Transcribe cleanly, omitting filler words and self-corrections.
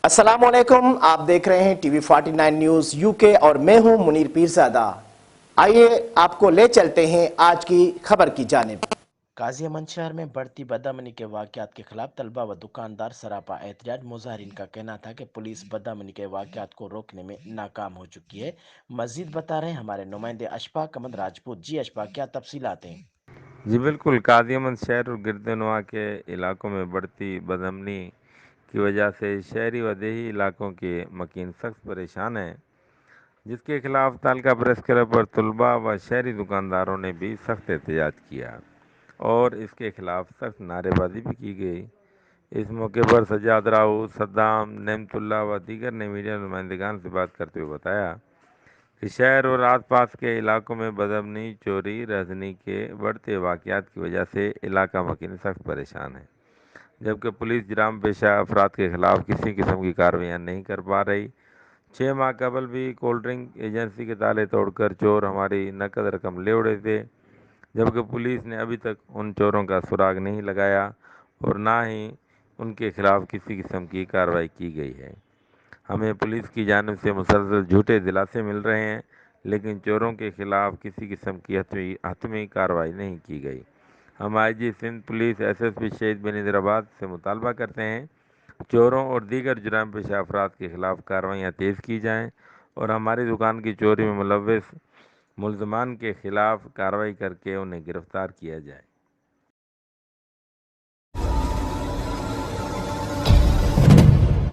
अस्सलामुअलैकुम, आप देख रहे हैं टीवी 49 न्यूज यूके और मैं हूं मुनीर पीरजादा। आइए आपको ले चलते हैं आज की खबर की जानिब। गाजी अमन शहर में बढ़ती बदअमनी के वाकयात के खिलाफ तलबा व दुकानदार सरापा एहतजाज। मुजाहिरीन का कहना था कि पुलिस बदअमनी के वाकयात को रोकने में नाकाम हो चुकी है। मजीद बता रहे हैं हमारे नुमाइंदे अशफाक अहमद राजपूत। जी अशफाक, क्या तफसीलात हैं? जी बिल्कुल, कादियामंद शहर और गिरदनवा के इलाकों में बढ़ती बदअमनी की वजह से शहरी व देही इलाकों के मकीन सख्त परेशान हैं, जिसके खिलाफ तालका प्रेस क्लब और तलबा व शहरी दुकानदारों ने भी सख्त एहतजाज किया और इसके खिलाफ सख्त नारेबाजी भी की गई। इस मौके पर सज्जाद राउत, सद्दाम, नेमतुल्ला व दीगर ने मीडिया नुमाइंदगान से बात करते हुए बताया कि शहर और आसपास के इलाकों में बदअमनी, चोरी, रजनी के बढ़ते वाक़यात की वजह से इलाका मकीन सख्त परेशान है, जबकि पुलिस जुराम पेशा अफराद के खिलाफ किसी किस्म की कार्रवाइयाँ नहीं कर पा रही। 6 माह कबल भी कोल्ड ड्रिंक एजेंसी के ताले तोड़कर चोर हमारी नकद रकम ले उड़े थे, जबकि पुलिस ने अभी तक उन चोरों का सुराग नहीं लगाया और ना ही उनके खिलाफ किसी किस्म की कार्रवाई की गई है। हमें पुलिस की जानिब से मुसलसल झूठे दिलासे मिल रहे हैं, लेकिन चोरों के खिलाफ किसी किस्म की हतमी कार्रवाई नहीं की गई। हम आईजी सिंध पुलिस एसएसपी शहीद बिनिंद्राबाद से मुतालबा करते हैं चोरों और दीगर जुर्म पेशा अफराद के खिलाफ कार्रवाइयाँ तेज़ की जाएँ और हमारी दुकान की चोरी में मुलव्वस मुलजमान के खिलाफ कार्रवाई करके उन्हें गिरफ्तार किया जाए।